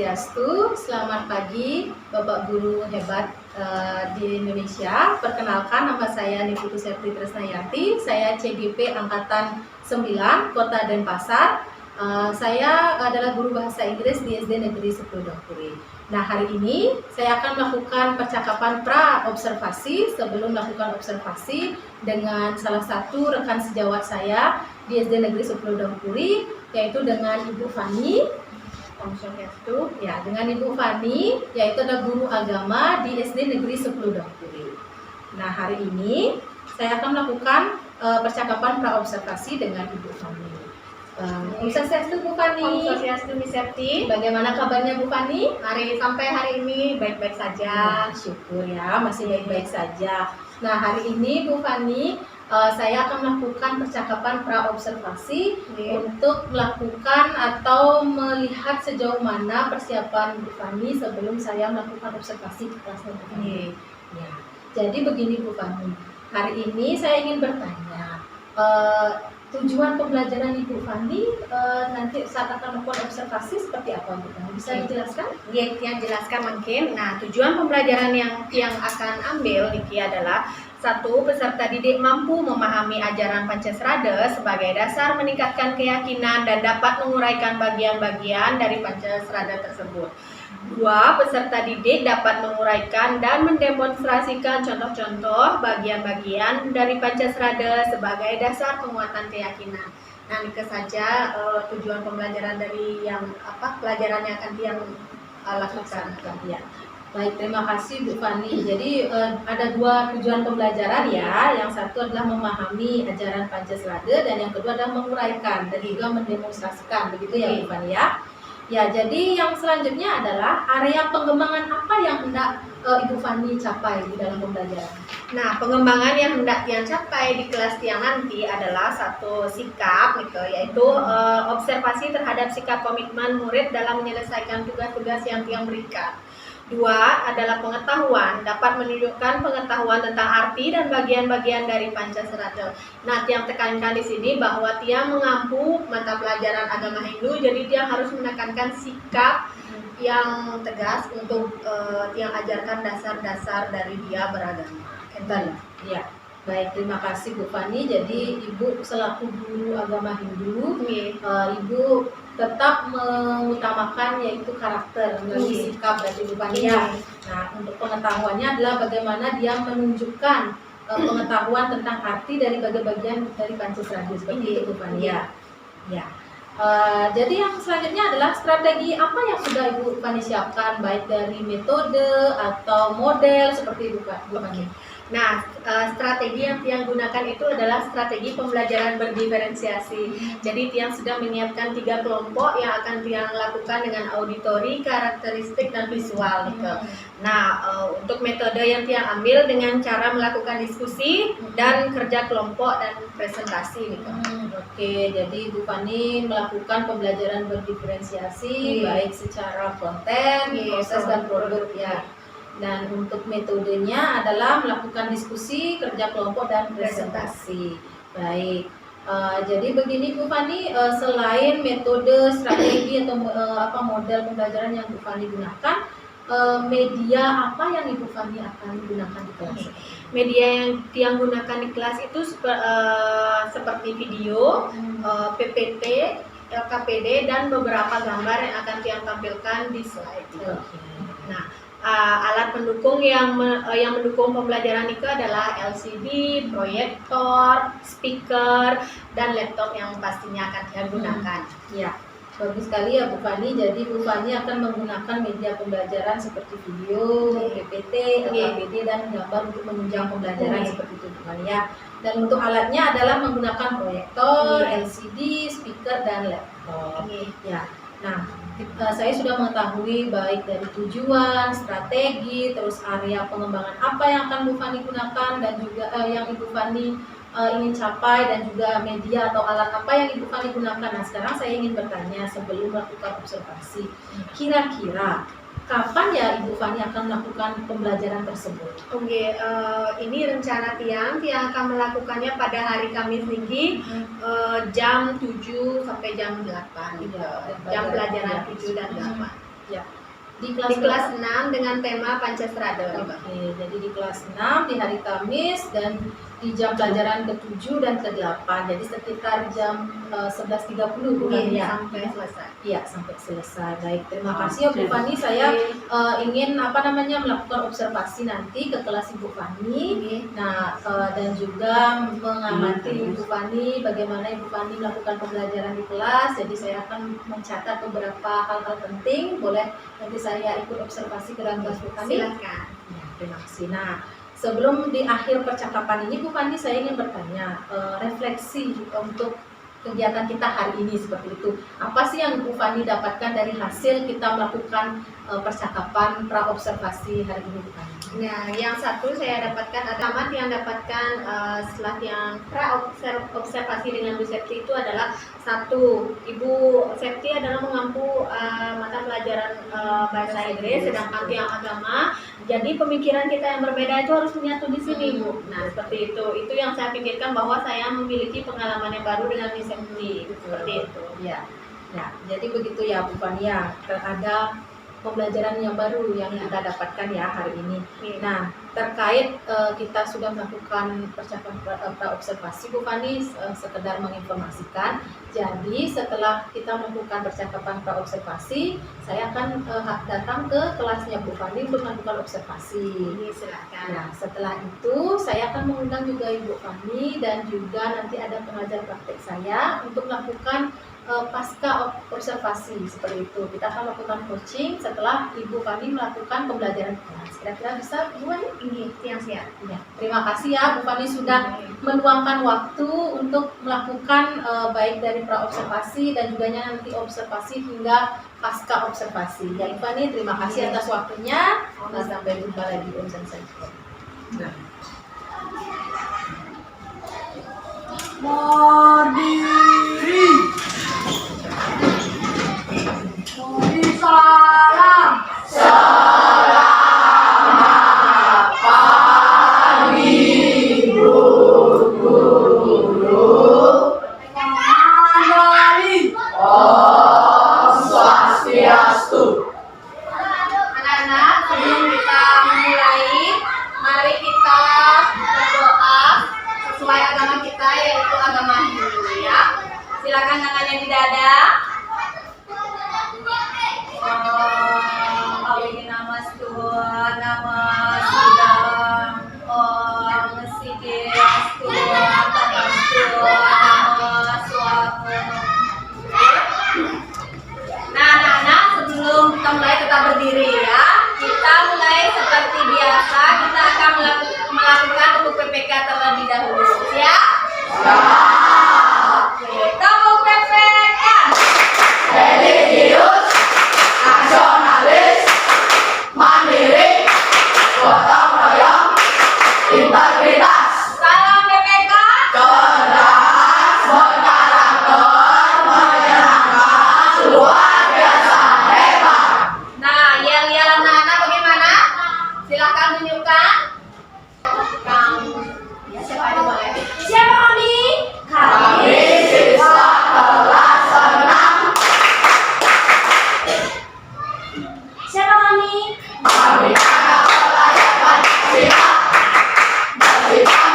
Swastiastu, selamat pagi Bapak Guru hebat di Indonesia. Perkenalkan, nama saya Niputu Septi Tresnayanti, saya CGP Angkatan 9, Kota Denpasar. Saya adalah guru bahasa Inggris di SD Negeri 10 Dongkuri. Nah, hari ini saya akan melakukan percakapan pra-observasi sebelum melakukan observasi dengan salah satu rekan sejawat saya di SD Negeri 10 Dongkuri, yaitu dengan Ibu Fani. Ya, dengan Ibu Fani, yaitu adalah guru agama di SD Negeri 10 Dongkuri. Nah, hari ini saya akan melakukan percakapan pra-observasi dengan Ibu Fani. Om Swastiastu, Bu Fani. Om Swastiastu, Miss Septi. Bagaimana kabarnya Bu Fani? Sampai hari ini baik-baik saja. Syukur ya, masih baik-baik saja. Nah, hari ini Bu Fani, saya akan melakukan percakapan pra-observasi untuk melakukan atau melihat sejauh mana persiapan Bu Fani sebelum saya melakukan observasi ke kelasnya Bu Fani. Ya. Jadi begini Bu Fani, hari ini saya ingin bertanya, tujuan pembelajaran Ibu Fani nanti saat akan melakukan observasi seperti apa Bu Fani? Bisa dijelaskan? Yang jelaskan mungkin. Nah, tujuan pembelajaran yang akan ambil Niki adalah satu, peserta didik mampu memahami ajaran Pancasrada sebagai dasar meningkatkan keyakinan dan dapat menguraikan bagian-bagian dari Pancasrada tersebut. Dua, peserta didik dapat menguraikan dan mendemonstrasikan contoh-contoh bagian-bagian dari Pancasrada sebagai dasar penguatan keyakinan. Nah, ini saja tujuan pembelajaran dari pelajaran yang akan yang lakukan. Ya. Baik, terima kasih Bu Fani. Jadi ada dua tujuan pembelajaran ya. Yang satu adalah memahami ajaran Pancasrada dan yang kedua adalah menguraikan dan juga mendemonstrasikan. Begitu ya Bu Fani ya. Ya, jadi yang selanjutnya adalah area pengembangan apa yang hendak Ibu Fani capai di dalam pembelajaran. Nah, pengembangan yang hendak yang capai di kelas yang nanti adalah satu sikap gitu, yaitu observasi terhadap sikap komitmen murid dalam menyelesaikan tugas-tugas yang berikan. Dua adalah pengetahuan, dapat menunjukkan pengetahuan tentang arti dan bagian-bagian dari Pancasrada. Nah, yang tekankan di sini bahwa dia mengampu mata pelajaran agama Hindu, jadi dia harus menekankan sikap yang tegas untuk yang ajarkan dasar-dasar dari dia beragama. Ya. Baik, terima kasih Bu Fani. Jadi Ibu selaku guru agama Hindu, Ibu tetap mengutamakan yaitu karakter melalui sikap dari Bu Fani ya. Nah, untuk pengetahuannya adalah bagaimana dia menunjukkan pengetahuan tentang arti dari bagian-bagian dari Pancasrada seperti itu Bu Fani ya. Ya. Jadi yang selanjutnya adalah strategi apa yang sudah Ibu Fani siapkan, baik dari metode atau model seperti Bu Fani. Nah, strategi yang Tiang gunakan itu adalah strategi pembelajaran berdiferensiasi. Jadi Tiang sudah menyiapkan 3 kelompok yang akan Tiang lakukan dengan auditori, karakteristik, dan visual. Gitu. Nah, untuk metode yang Tiang ambil dengan cara melakukan diskusi dan kerja kelompok dan presentasi. Gitu. Oke, jadi Bu Fani melakukan pembelajaran berdiferensiasi baik secara konten, proses, dan produk ya. Dan untuk metodenya adalah melakukan diskusi, kerja kelompok, dan presentasi. Baik, jadi begini Bu Fani, selain metode, strategi atau model pembelajaran yang Bu Fani gunakan, media apa yang Ibu Fani akan gunakan di kelas? Media yang gunakan di kelas itu seperti video, PPT, LKPD, dan beberapa gambar yang akan Tiang tampilkan di slide. Nah, alat pendukung yang mendukung pembelajaran itu adalah LCD, proyektor, speaker, dan laptop yang pastinya akan Tiang gunakan. Ya, bagus sekali ya Bu Fani. Jadi Bu Fani akan menggunakan media pembelajaran seperti video, PPT, LKPD, dan gambar untuk menunjang pembelajaran seperti itu Bu Fani ya. Dan untuk alatnya adalah menggunakan proyektor, LCD, speaker, dan laptop. Ya. Nah, saya sudah mengetahui baik dari tujuan, strategi, terus area pengembangan apa yang akan Bu Fani gunakan dan juga yang Ibu Fani ingin capai, dan juga media atau alat apa yang Ibu Fani gunakan. Nah, sekarang saya ingin bertanya sebelum melakukan observasi, kira-kira kapan ya Ibu Fani akan melakukan pembelajaran tersebut? Oke, ini rencana Tiang akan melakukannya pada hari Kamis Niki, jam 7 sampai jam 8. Jam pelajaran 7 dan 8. Ya. Di di kelas 6 dengan tema Pancasrada. Oke, jadi di kelas 6 di hari Kamis dan di jam pelajaran ke-7 dan ke-8. Jadi sekitar jam 11.30 bukan ya? Sampai selesai. Iya, sampai selesai. Baik, terima kasih ya Bu Fani. Saya ingin melakukan observasi nanti ke kelas Ibu Fani. Nah, dan juga mengamati Ibu Fani bagaimana Ibu Fani melakukan pembelajaran di kelas. Jadi saya akan mencatat beberapa hal-hal penting. Boleh nanti saya ikut observasi ke dalam kelas Bu Fani? Silakan. Ya, terima kasih. Nah, sebelum di akhir percakapan ini Bu Fani, saya ingin bertanya refleksi untuk kegiatan kita hari ini seperti itu. Apa sih yang Bu Fani dapatkan dari hasil kita melakukan percakapan pra-observasi hari ini Bu Fani? Nah, yang satu saya dapatkan Amat yang dapatkan setelah yang pra-observasi dengan Bu Septi itu adalah satu, Ibu Septi adalah mengampu mata pelajaran bahasa Inggris, sedangkan yang agama. Jadi pemikiran kita yang berbeda itu harus menyatu di sini, Bu. Nah, seperti itu. Itu yang saya pikirkan bahwa saya memiliki pengalaman yang baru dengan Bu Septi. Seperti itu. Ya. Ya, jadi begitu ya Bu Fani ya. Ada pembelajaran yang baru yang kita dapatkan ya hari ini. Nah, terkait kita sudah melakukan percakapan pra-observasi Bu Fani, sekedar menginformasikan. Jadi setelah kita melakukan percakapan pra-observasi, saya akan datang ke kelasnya Bu Fani untuk melakukan observasi. Silakan. Nah, setelah itu saya akan mengundang juga Ibu Fani dan juga nanti ada pengajar praktek saya untuk melakukan pasca observasi seperti itu. Kita akan melakukan coaching setelah Ibu Fani melakukan pembelajaran kelas. Kira-kira bisa Bu Fani? Ini siap-siap. Ya, terima kasih ya Bu Fani sudah meluangkan waktu untuk melakukan baik dari pra-observasi dan juga nanti observasi hingga pasca observasi. Ya Ibu Fani, terima kasih atas waktunya. Sampai jumpa lagi Om Sensei. Nah. Berdiri. Beri salam. Selamat pagi guru. Mengandali. Om Swastiastu. Anak-anak, sebelum kita memulai, mari kita berdoa sesuai agama kita, yaitu agama Hindu ya. Silakan tangannya di dada. Namastu, Namaskudam, Om Siddhiastu, Tadastu, Namaswaha. Nah, anak-anak, sebelum kita mulai kita berdiri ya. Kita mulai seperti biasa, kita akan melakukan untuk PPK terlebih dahulu. Siap? Oke, tepuk PPK. Religius, nasionalis, mandiri, gotong royong, integritas, Salam PPK. cerdas, berkarakter, menyenangkan, luar biasa hebat. Nah, yel-yel anak-anak bagaimana? Silahkan tunjukkan. Kamu. Ya, siapa yang boleh? Siapa kami? Kami siswa kelas 6. Siapa kami? Kami anak pelajar Pancasila. Bercita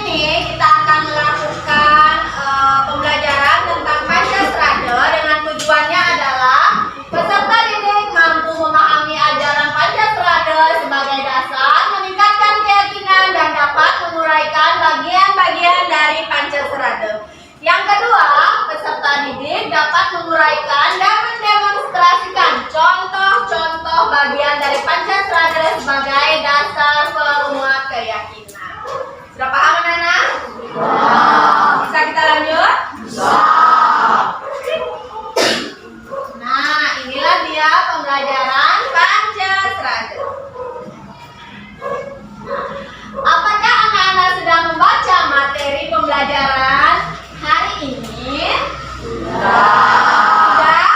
ini kita akan melakukan pembelajaran tentang Pancasrada dengan tujuannya adalah peserta didik mampu memahami ajaran Pancasrada sebagai dasar meningkatkan keyakinan dan dapat menguraikan bagian-bagian dari Pancasrada. Yang kedua, peserta didik dapat menguraikan dan mendemonstrasikan contoh-contoh bagian dari Pancasrada sebagai dasar penguat keyakinan. Sudah paham anak-anak? Bisa kita lanjut? Nah, inilah dia pembelajaran Pancasrada. Apakah anak-anak sudah membaca materi pembelajaran hari ini? Sudah?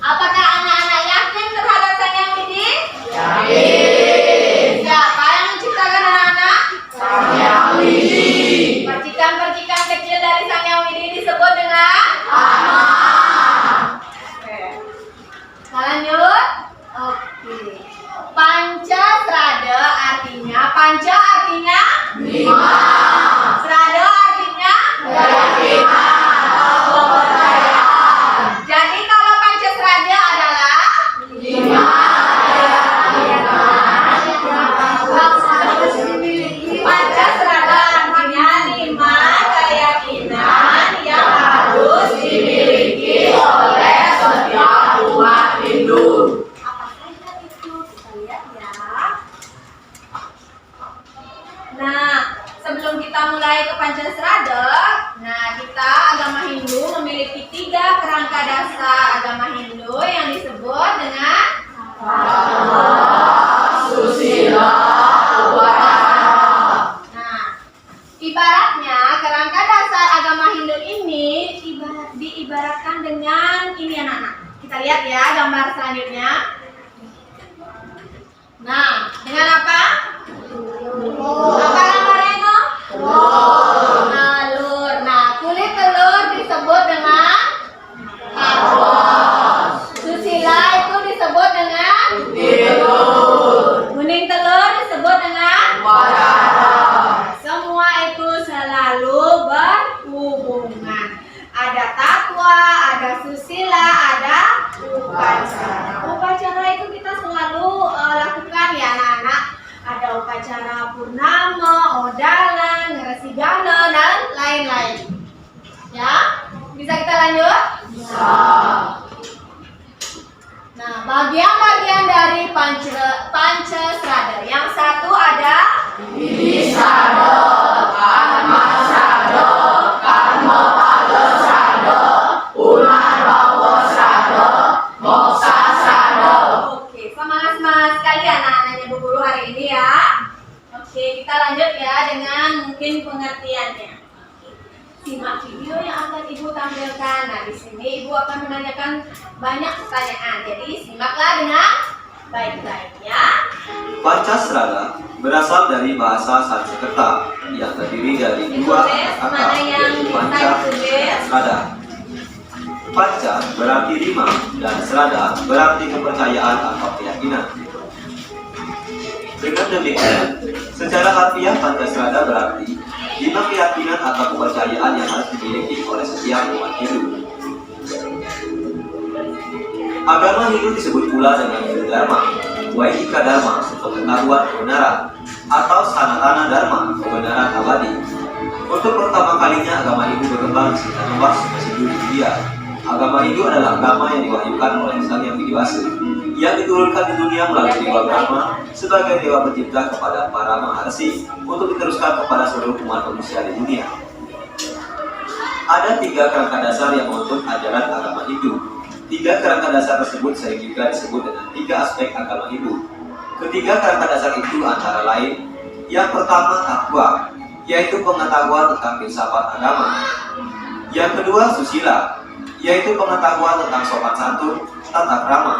Apakah anak-anak yakin terhadap Sang Yang Widi? Yakin. Siapa yang menciptakan anak-anak? Sang Yang Widi. Percikan-percikan kecil dari Sang Yang Widi disebut dengan nama. Oke. Kita lanjut. Oke. Pancasrada artinya, panca artinya 5. Srada artinya keyakinan atau kepercayaan. Jadi kalau Pancasrada adalah 5 Pancasrada artinya 5 keyakinan yang harus dimiliki oleh setiap umat Hindu. Apa saja itu? Kita lihat ya. Nah, sebelum kita mulai ke Pancasrada, kita agama Hindu memiliki 3 kerangka dasar agama Hindu yang disebut dengan susila, upacara. Nah, ibaratnya kerangka dasar agama Hindu ini diibaratkan dengan ini anak-anak. Kita lihat ya gambar selanjutnya. Nah, dengan apa? Apa gambarnya itu? Telur. Nah, kulit telur disebut dengan karbon. Susila itu disebut dengan kuning telur disebut dengan upacara. Semua itu selalu berhubungan. Ada takwa, ada susila, ada upacara. Upacara itu kita selalu lakukan ya anak-anak. Ada upacara purnama, odalan, ngresigana, dan lain-lain. Ya, bisa kita lanjut? Bisa. Nah, bagian-bagian dari Pancasrada. Yang satu ada Widisrada, Karmasrada, Karmapadasrada, Punarbawasrada, Moksasrada. Oke, semangat-semangat sekali anak-anaknya Bu Guru hari ini ya. Oke, kita lanjut ya dengan mungkin pengertiannya. Simak video yang akan Ibu tampilkan. Nah, di sini Ibu akan menanyakan banyak pertanyaan. Jadi, simaklah dengan baik-baik ya. Pancasrada berasal dari bahasa Sanskerta yang terdiri dari dua kata, yaitu panca dan srada. Panca berarti 5 dan srada berarti kepercayaan atau keyakinan. Dengan demikian, secara harfiah Pancasrada berarti 5 keyakinan atau kepercayaan yang harus dimiliki oleh setiap umat Hindu. Agama Hindu disebut pula dengan Hindu Dharma, Waidika Dharma, pengetahuan kebenaran, atau Sanatana Dharma, kebenaran abadi. Untuk pertama kalinya agama Hindu berkembang secara luas ke seluruh dunia. Agama Hindu adalah agama yang diwahyukan oleh Sang Yang Widi Wasa, yang diturunkan di dunia melalui Dewa Brahma sebagai dewa pencipta kepada para maharsi untuk diteruskan kepada seluruh umat manusia di dunia. Ada 3 kerangka dasar yang menuntut ajaran agama Hindu. 3 kerangka dasar tersebut sering juga disebut dengan 3 aspek agama Hindu. Ketiga kerangka dasar itu antara lain: yang pertama takwa, yaitu pengetahuan tentang filsafat agama. Yang kedua susila, yaitu pengetahuan tentang sopan santun, tata krama.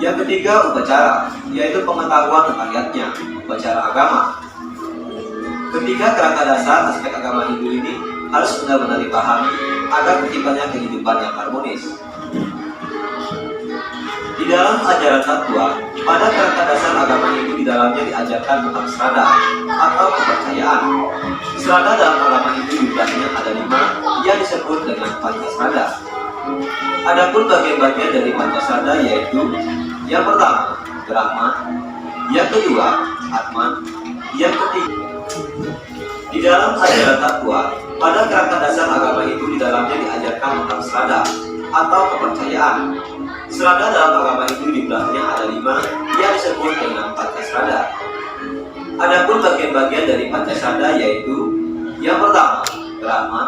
Yang ketiga upacara, yaitu pengetahuan tentang yatnya, upacara agama. Ketiga kerangka dasar aspek agama Hindu ini harus benar-benar dipahami agar terciptanya kehidupan yang harmonis. Di dalam ajaran Tattwa, pada kerangka dasar agama Hindu di dalamnya diajarkan tentang Sraddha atau kepercayaan. Sraddha dalam agama Hindu jumlahnya ada 5 yang disebut dengan Pancasraddha. Adapun bagian-bagian dari Pancasraddha yaitu yang pertama, Brahman, yang kedua, Atman, yang ketiga. Di dalam ajaran Tattwa, pada kerangka dasar agama Hindu di dalamnya diajarkan tentang Sraddha atau kepercayaan. Sraddha dalam agama Hindu jumlahnya ada 5 yang disebut dengan Pancasraddha. Adapun bagian-bagian dari Pancasraddha yaitu yang pertama, Brahman,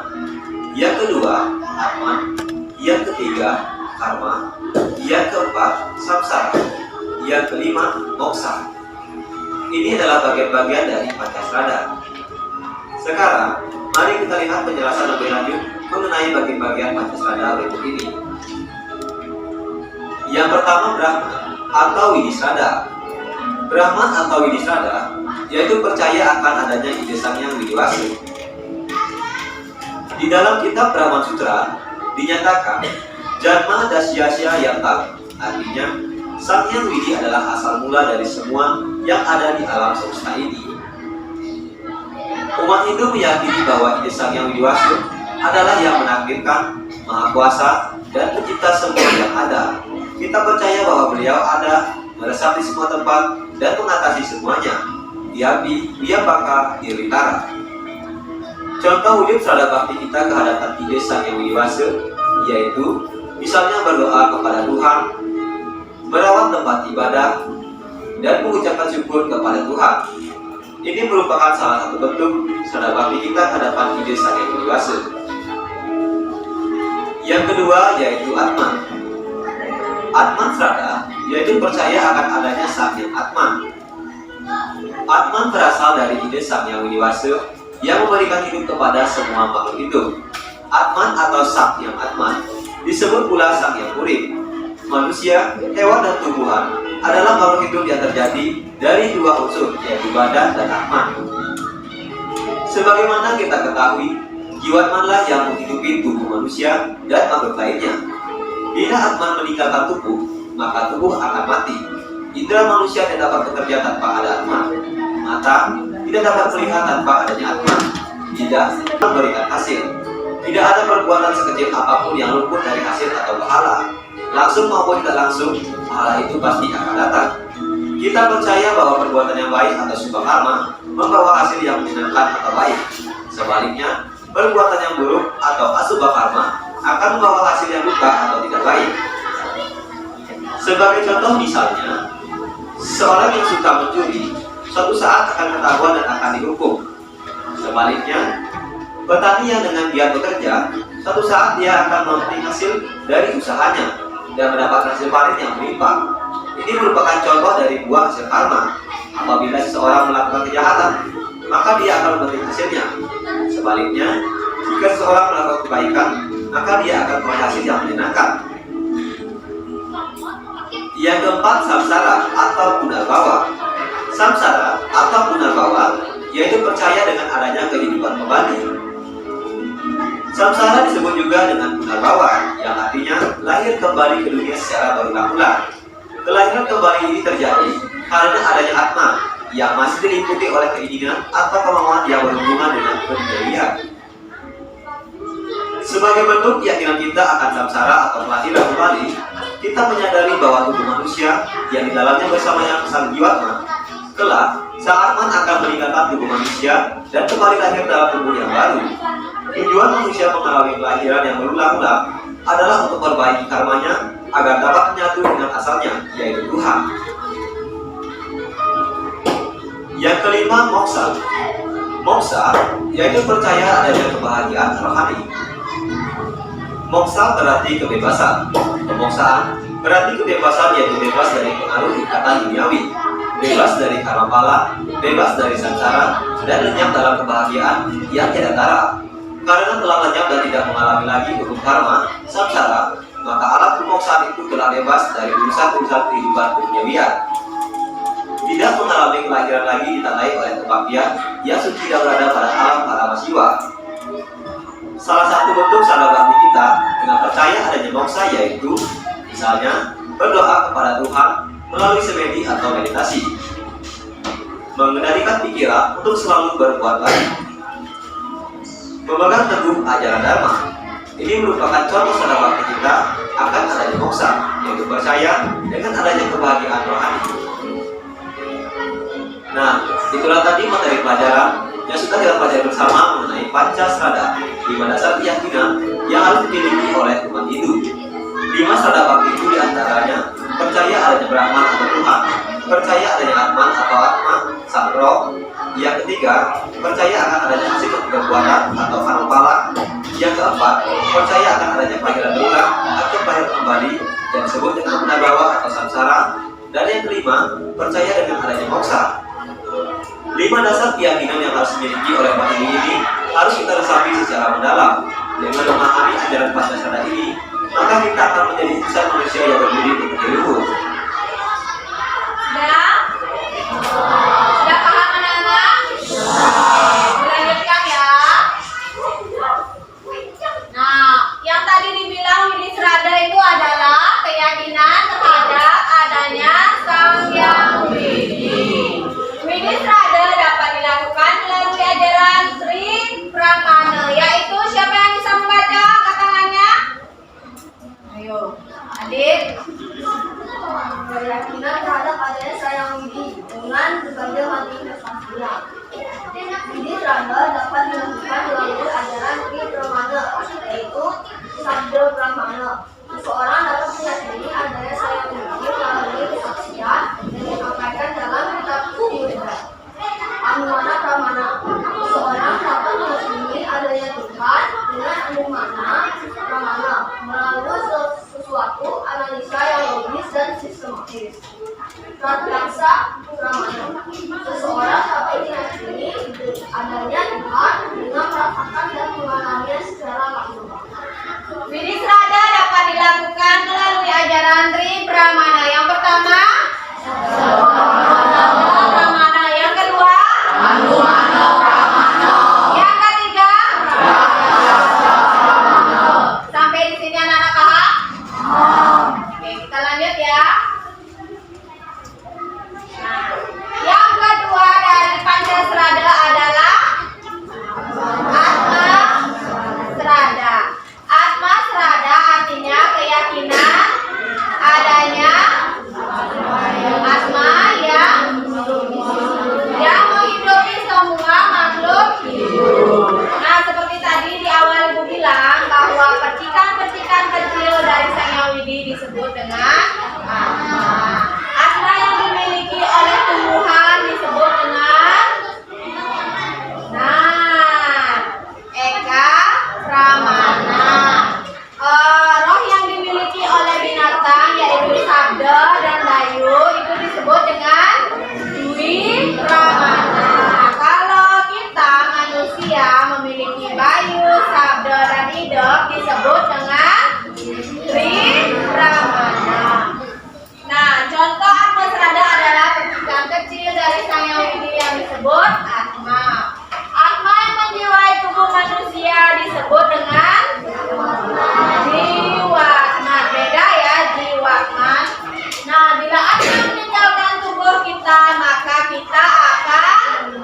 yang kedua, Atman, yang ketiga, Karma, yang keempat, Samsara, yang kelima, Moksa. Ini adalah bagian-bagian dari Pancasraddha. Sekarang, mari kita lihat penjelasan lebih lanjut mengenai bagian-bagian Pancasraddha berikut ini. Yang pertama, Brahman atau Widisraddha. Brahman atau Widisraddha yaitu percaya akan adanya ide Sang Hyang Widiwasa. Di dalam kitab Brahman Sutra dinyatakan Janma Dasyasya Yatam, artinya Sang Hyang Widi adalah asal mula dari semua yang ada di alam semesta ini. Umat Hindu meyakini bahwa ide Sang Hyang Widiwasa adalah yang menakdirkan, Maha Kuasa, dan pencipta semua yang ada. Kita percaya bahwa beliau ada, meresap di semua tempat, dan mengatasi semuanya. Di api, dia baka, di lintara. Contoh wujud Sraddha Bakti kita kehadapan ide Sang Hyang Widiwasa yaitu misalnya berdoa kepada Tuhan, merawat tempat ibadah, dan mengucapkan syukur kepada Tuhan. Ini merupakan salah satu bentuk Sraddha Bakti kita kehadapan ide Sang Hyang Widiwasa. Yang kedua yaitu Atman. Atman Sraddha yaitu percaya akan adanya Sang Hyang Atman. Atman berasal dari ide Sang Hyang Widiwasa yang memberikan hidup kepada semua makhluk hidup. Atman atau Sang Hyang Atman disebut pula Sang Hyang Urip. Manusia, hewan, dan tumbuhan adalah makhluk hidup yang terjadi dari 2 unsur, yaitu badan dan Atman. Sebagaimana kita ketahui, jiwatmanlah yang menghidupi tubuh manusia dan makhluk lainnya. Bila Atman meninggalkan tubuh, maka tubuh akan mati. Indra manusia tidak dapat bekerja tanpa ada Atman. Mata tidak dapat melihat tanpa adanya Atman. Tidak memberikan hasil. Tidak ada perbuatan sekecil apapun yang luput dari hasil atau pahala. Langsung maupun tidak langsung, pahala itu pasti akan datang. Kita percaya bahwa perbuatan yang baik atau subha karma membawa hasil yang menyenangkan atau baik. Sebaliknya, perbuatan yang buruk atau asubha karma akan membawa hasil yang duka atau tidak baik. Sebagai contoh misalnya, seorang yang suka mencuri, suatu saat akan ketahuan dan akan dihukum. Sebaliknya, petani yang dengan giat bekerja, suatu saat dia akan memetik hasil dari usahanya dan mendapat hasil panen yang melimpah. Ini merupakan contoh dari buah hasil karma. Apabila seseorang melakukan kejahatan, maka dia akan memetik hasilnya. Sebaliknya, jika seseorang melakukan kebaikan, maka dia akan memperoleh hasil yang menyenangkan. Yang keempat, samsara atau punarbawa. Samsara atau punarbawa yaitu percaya dengan adanya kehidupan kembali. Samsara disebut juga dengan punarbawa, yang artinya lahir kembali ke dunia secara berulang-ulang. Kelahiran kembali ini terjadi karena adanya atma yang masih diliputi oleh keinginan atau kemauan yang berhubungan dengan keduniawian. Sebagai bentuk keyakinan kita akan samsara atau kelahiran kembali, kita menyadari bahwa tubuh manusia yang di dalamnya bersama yang sang jiwatma, kelak sang Atman akan meninggalkan tubuh manusia dan kembali lahir dalam tubuh yang baru. Tujuan manusia mengalami kelahiran yang berulang-ulang adalah untuk memperbaiki karmanya agar dapat menyatu dengan asalnya, yaitu Tuhan. Yang kelima, moksa. Moksa yaitu percaya adanya kebahagiaan rohani. Moksa berarti kebebasan. Pemoksaan berarti kebebasan yaitu bebas dari pengaruh ikatan duniawi, bebas dari karma pala, bebas dari samsara, dan lenyap dalam kebahagiaan yang tidak tara. Karena telah lenyap dan tidak mengalami lagi hukum karma, samsara, maka alam pemoksaan itu telah bebas dari urusan-urusan kehidupan duniawian. Tidak mengalami kelahiran lagi ditandai oleh kebaktian yang suci dan berada pada alam para siwa. Salah satu bentuk sadar bakti kita dengan percaya adanya moksa yaitu misalnya berdoa kepada Tuhan melalui semedi atau meditasi, mengendalikan pikiran untuk selalu berbuat baik, memegang teguh ajaran Dharma. Ini merupakan contoh sadar bakti kita akan adanya moksa, yaitu percaya dengan adanya kebahagiaan rohani. Nah, itulah tadi materi pelajaran yang sudah kita pelajari bersama mengenai Pancasrada, 5 dasar keyakinan yang harus dimiliki oleh umat Hindu. 5 strada bakti itu diantaranya percaya adanya Brahman atau Tuhan, percaya adanya Atman atau Atma, sang roh. Yang ketiga, percaya akan adanya hasil perbuatan atau karmapala. Yang keempat, percaya akan adanya panggilan berulang atau panggilan kembali yang disebut dengan punarbawa atau samsara. Dan yang kelima, percaya dengan adanya moksa. 5 dasar keyakinan yang harus dimiliki oleh umat ini harus kita resapi secara mendalam. Dengan memahami ajaran Pancasrada ini, maka kita akan menjadi insan manusia yang berdiri untuk luhur. Sudah paham anak-anak? Dilanjutkan ya. Nah, yang tadi dibilang Winisrada itu adalah keyakinan terhadap adanya Sang Hyang Widi. Winisrada dapat dilakukan melalui ajaran Sri Pramana, yaitu siapa yang bisa membaca katangannya? Ayo, adik. Keyakinan terhadap adanya Sang Hyang Widi dengan berbagai manifestasinya. Winisrada dapat dilakukan melalui ajaran Sri Pramana, yaitu Sabda Pramana. Seseorang dapat meyakini adanya Sang Hyang Widi melalui kesaksian yang disampaikan dalam kitab Buddha. Anumana Pramana. Seseorang dapat meyakini adanya Tuhan dengan anumana Pramana melalui sesuatu analisa yang logis dan sistematis. Pratyaksa Pramana. Seseorang dapat meyakini adanya Tuhan dengan merasakan dan mengalaminya secara langsung. Winisrada dapat dilakukan melalui ajaran Sri Pramana. Yang pertama, Pramana. Yang kedua, yang ketiga, sampai di sini anak-anak paham? Oke, kita lanjut ya. Nah, yang kedua dari Pancasrada adalah Atma Srada. Atma Srada artinya keyakinan adanya Atma yang menghidupi semua makhluk hidup. Nah, seperti tadi di awal Ibu bilang bahwa percikan-percikan kecil dari Sang Hyang Widi disebut dengan Atma. Atma yang dimiliki oleh tumbuhan disebut dengan Eka Pramana. Roh yang dimiliki oleh binatang yaitu Sabda dan Dayu itu disebut dengan Dwi Pramana. Kalau kita manusia memiliki Bayu, Sabda dan Idep disebut dengan Tri Pramana. Nah, contoh Atma Srada adalah percikan kecil dari Sang Hyang Widi yang disebut Atma. Atma yang menjiwai tubuh manusia disebut dengan Jiwatman. Beda ya, Jiwatman. Nah, bila Atma meninggalkan tubuh kita, maka kita akan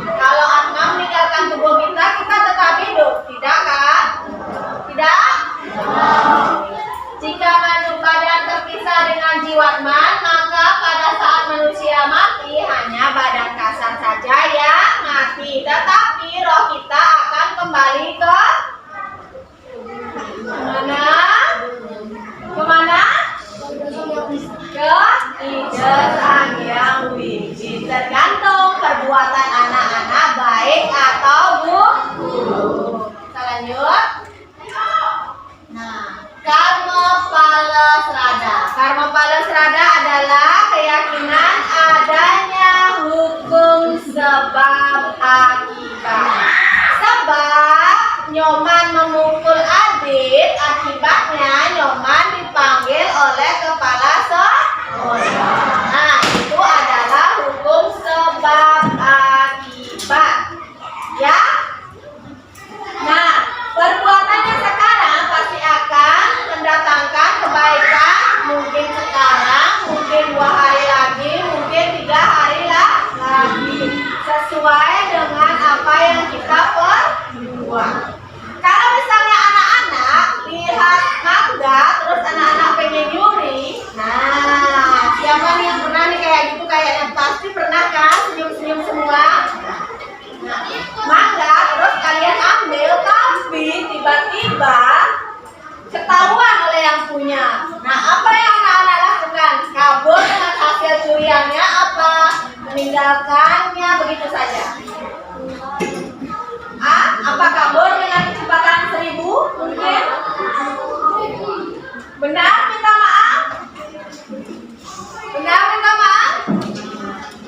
kalau Atma meninggalkan tubuh kita, kita tetap hidup, tidak kan? Tidak? Jika badan terpisah dengan Jiwatman, maka pada saat manusia mati hanya badan kasar saja yang mati, tetapi roh kita akan kembali ke mana? Kemana? Ke ide Sang Hyang Widi. Tergantung perbuatan anak-anak baik atau buruk. Kita lanjut. Nah, Karmapala Srada. Karmapala Srada adalah keyakinan adanya hukum sebab akibat. Sebab Nyoman memukul Adit, akibatnya Nyoman dipanggil oleh kepala sekolah. Nah, meninggalkannya begitu saja? A. Apa kabur dengan kecepatan 1000? Mungkin. Benar minta maaf? Benar minta maaf?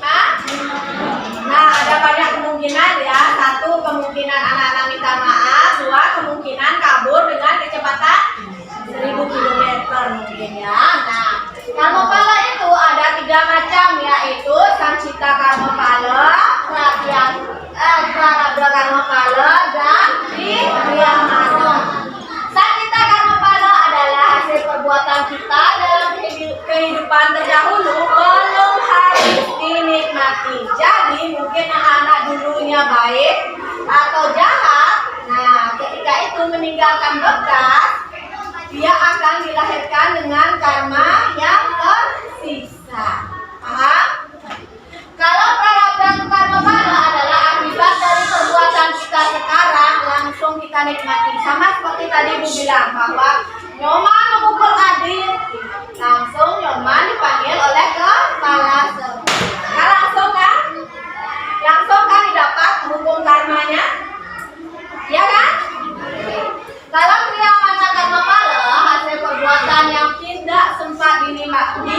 Hah? Nah, ada banyak kemungkinan ya. 1, kemungkinan anak-anak minta maaf. 2, kemungkinan kabur dengan kecepatan 1000 km mungkin ya. Nah, karmapala itu ada 3 macam, yaitu Sancita Karmapala, Prarabdha Karmapala, dan Priyamana. Sancita Karmapala adalah hasil perbuatan kita dalam kehidupan terdahulu belum habis dinikmati. Jadi mungkin anak-anak dulunya baik atau jahat. Nah, ketika itu meninggalkan bekas, dia akan dilahirkan dengan karma yang tersisa. Paham? Kalau prarabdha karmapala adalah akibat dari perbuatan kita sekarang, langsung kita nikmati. Sama seperti tadi Ibu bilang bahwa Nyoman memukul adik, langsung Nyoman dipanggil oleh kepala sekolah. Nah, langsung kan? Langsung kan didapat hukum karmanya? Ya kan? Kalau Priyamana Karmapala, hasil perbuatan yang tidak sempat dinikmati.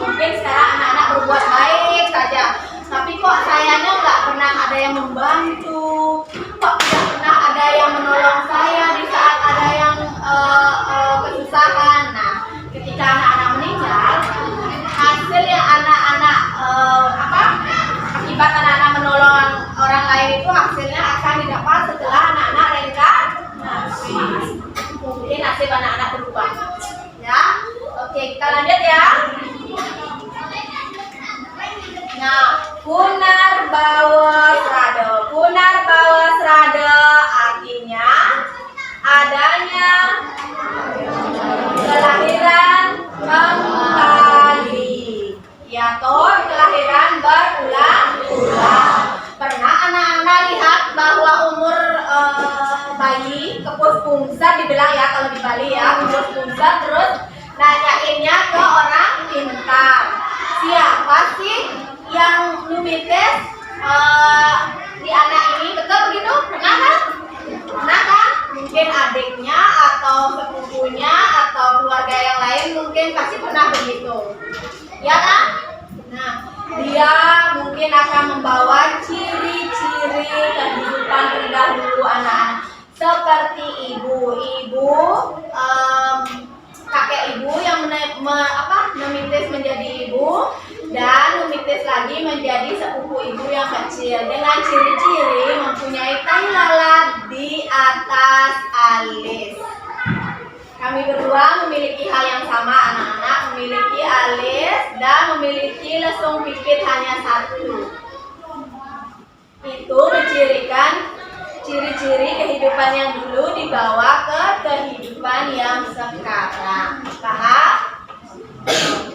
Mungkin sekarang anak-anak berbuat baik saja, tapi kok sayanya nggak pernah ada yang membantu, kok tidak pernah ada yang menolong saya di saat ada yang kesusahan. Nah, ketika anak-anak meninggal, hasil yang anak-anak akibat anak-anak menolong orang lain itu hasilnya akan didapat setelah anak-anak reinkarnasi. Mungkin nasib anak-anak berubah. Ya, oke, kita lanjut ya. Nah, Punarbawa Srada. Punarbawa Srada artinya adanya kelahiran kembali. Ya toh, kelahiran berulang-ulang. Pernah anak-anak lihat bahwa umur bayi kepus pungsa dibilang ya kalau di Bali ya, kepus pungsa, terus nanyainnya ke orang pintar, siapa sih yang numites di anak ini, betul begitu? Pernah kan? Pernah kan? Mungkin adiknya atau sepupunya atau keluarga yang lain mungkin pasti pernah begitu, ya kan? Nah, dia mungkin akan membawa ciri-ciri kehidupan terdahulu anak-anak seperti ibu, kakek ibu yang memitis menjadi ibu dan memitis lagi menjadi sepupu ibu yang kecil dengan ciri-ciri mempunyai tai lalat di atas alis. Kami berdua memiliki hal yang sama, anak-anak memiliki alis dan memiliki lesung pipit hanya 1. Itu mencirikan ciri-ciri kehidupan yang dulu dibawa ke kehidupan yang sekarang. Paham?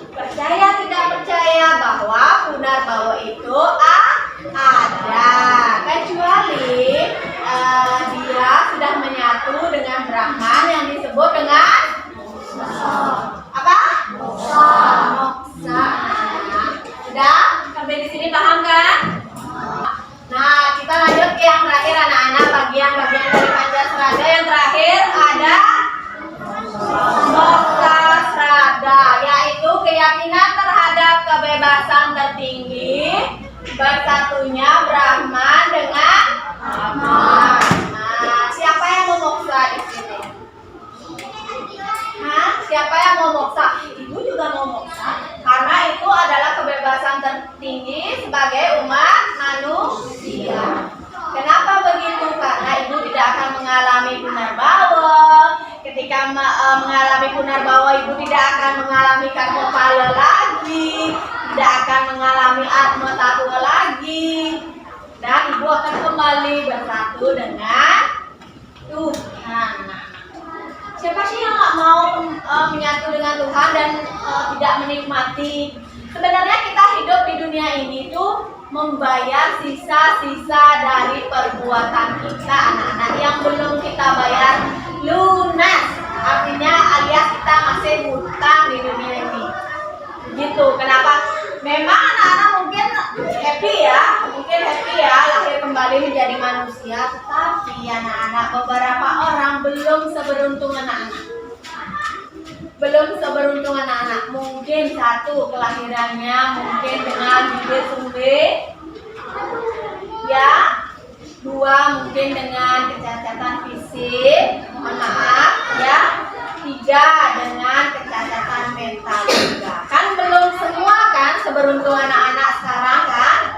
Percaya tidak percaya bahwa Punarbawa itu ada, kecuali dia sudah menyatu dengan Brahman yang disebut dengan apa? Moksa. Sudah? Sampai di sini paham kan? Nah, kita lanjut ke yang terakhir anak-anak, bagian-bagian dari Pancasrada. Yang terakhir ada Moksa Srada, yaitu keyakinan terhadap kebebasan tertinggi, bersatunya Brahman dengan Brahman. Nah, siapa yang mau moksa di sini? Siapa yang mau moksa? Ibu juga mau moksa, karena itu adalah kebebasan tertinggi sebagai umat manusia. Kenapa begitu? Karena ibu tidak akan mengalami Punarbawa. Ketika mengalami Punarbawa, ibu tidak akan mengalami Karmapala lagi, tidak akan mengalami Atma Tattwa lagi, dan ibu akan kembali bersatu dengan Tuhan. Siapa sih yang nggak mau menyatu dengan Tuhan dan tidak menikmati? Sebenarnya kita hidup di dunia ini tuh membayar sisa-sisa dari perbuatan kita, anak-anak, yang belum kita bayar lunas. Artinya alias kita masih hutang di dunia ini. Gitu. Kenapa? Memang anak-anak mungkin kembali menjadi manusia, tetapi anak-anak beberapa orang belum seberuntung anak-anak. Mungkin satu kelahirannya mungkin dengan bibir sumbe, ya. Dua mungkin dengan kecacatan fisik, mohon maaf, ya. Tiga dengan kecacatan mental juga. Kan belum semua kan seberuntung anak-anak sekarang kan?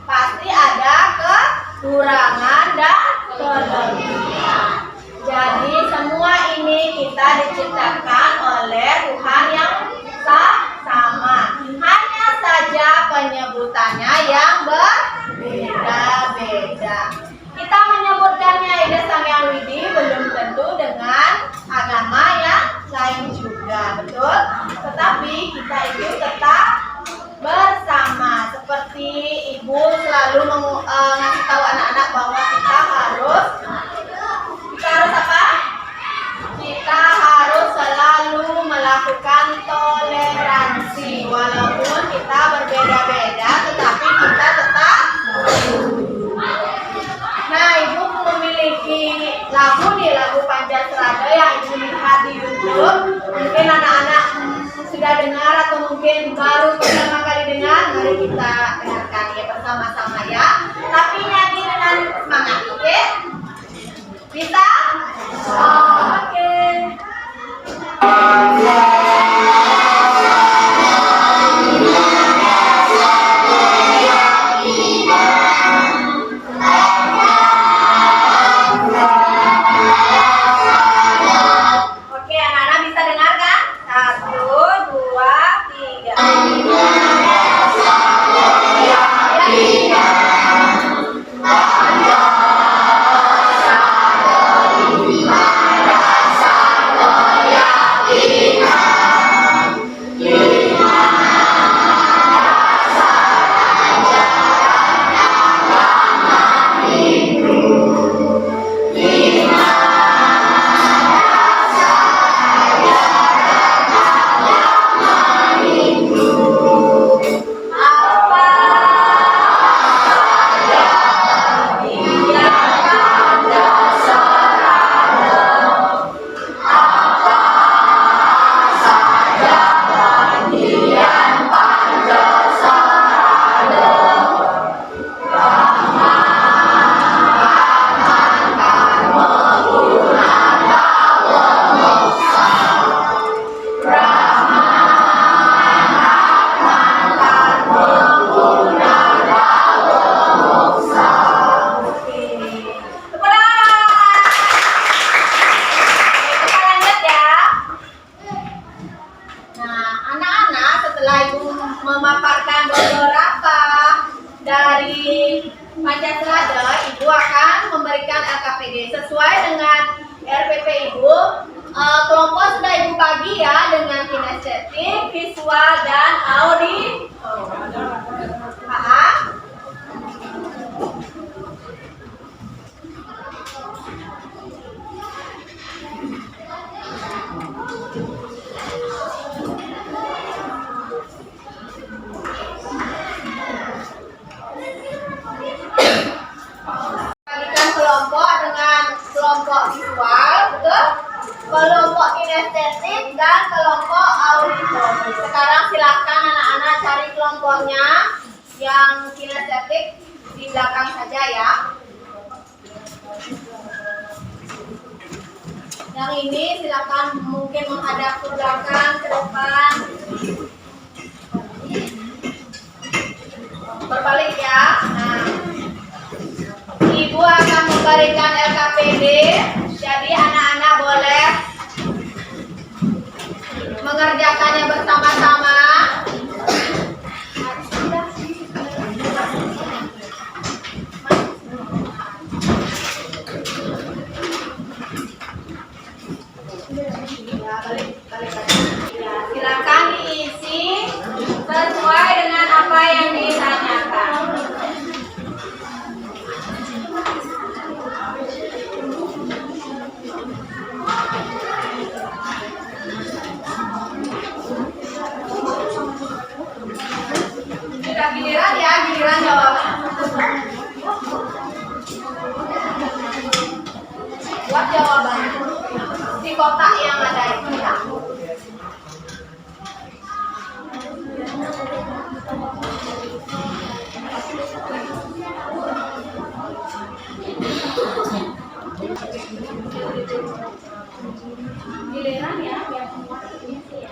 Pasti ada kekurangan dan kelebihan. Jadi semua ini kita diciptakan oleh Tuhan yang sama. Hanya saja penyebutannya yang berbeda-beda. Kita menyebutkannya Ida Sang Widi belum tentu dengan agama yang lain juga, betul? Tetapi kita itu tetap bersama. Seperti ibu selalu ngasih tahu anak-anak bahwa kita harus apa? Kita harus selalu melakukan toleransi. Walaupun kita berbeda-beda, tetapi kita tetap. Nah, ibu memiliki lagu Pancasrada yang ibu lihat di YouTube. Mungkin anak-anak sudah dengar atau mungkin baru pertama kali dengar. Mari kita dengarkan ya bersama-sama ya. Tapi nyanyi dengan semangat, oke? Bisa? Oke. Oke, anak-anak bisa dengar kan? 1, 2, 3. memaparkan beberapa dari Pancasrada, Ibu akan memberikan LKPD sesuai dengan RPP Ibu. Kelompok sudah Ibu bagi ya dengan kinestetik, visual, dan audio. Bagikan kelompok dengan kelompok visual, betul? Kelompok kinestetik dan kelompok auditori. Sekarang silakan anak-anak cari kelompoknya yang kinestetik di belakang saja ya. Yang ini silakan mungkin menghadap ke belakang, ke depan. Berbalik ya. Nah, Ibu akan memberikan LKPD. Jadi anak-anak boleh mengerjakannya bersama-sama. Silakan diisi sesuai dengan apa yang ditanyakan. Sudah giliran ya, giliran jawaban. Giliran ya, biar semua ini sih ya.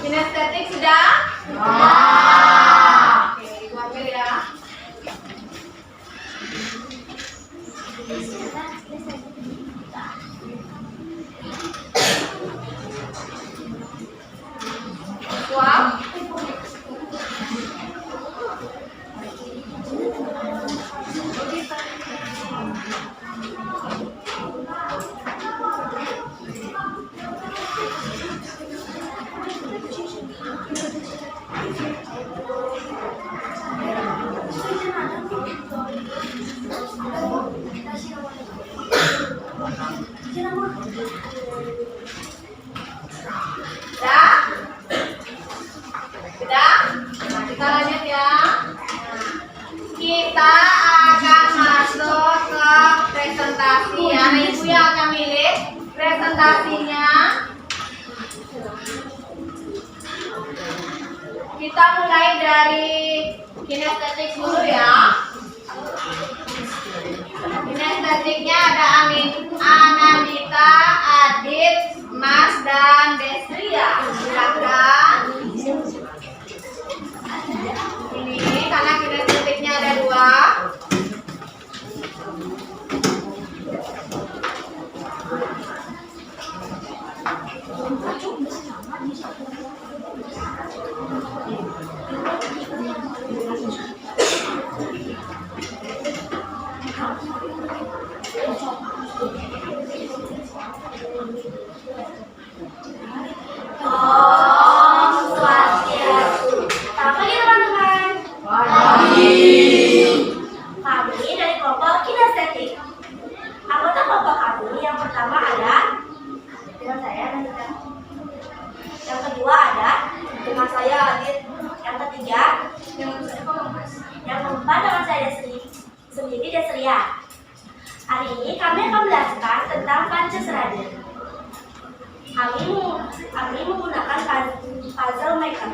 Kinestetik sudah? Oke, Ibu ambil ya. Suap. Sudah? Nah, kita lanjut ya. Kita akan masuk ke presentasi ya. Nah, Ibu yang akan milih presentasinya. Kita mulai dari kinestetik dulu ya. Kinestetiknya ada Anandita, Adit, Mas, dan Desria. Silakan. Ini karena kinestetiknya ada 2. Om Swastiastu. Selamat pagi teman-teman. Kami dari kelompok kinestetik. Anggota kelompok kami yang pertama ada dengan saya Nandita. Yang kedua ada dengan saya Adit. Yang ketiga dengan saya Mas. Yang keempat dengan saya sendiri Desria. Hari ini kami akan belajar tentang Pancasrada. Kami menggunakan puzzle maker.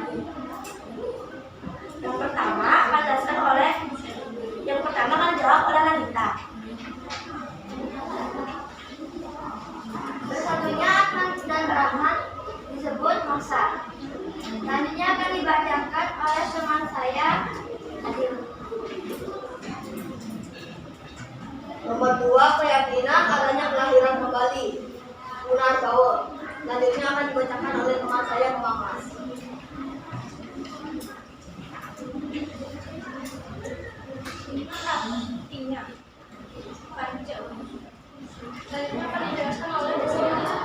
Yang pertama akan dijawab oleh Nandita. Bersatunya Adnan dan Rahman disebut masa. Selanjutnya akan dibacakan oleh teman saya Adil. Nomor 2, keyakinan adanya kelahiran kembali. Gunar Baur. Selanjutnya akan dibacakan oleh teman saya Muhammad. Selanjutnya akan dijelaskan oleh Desria.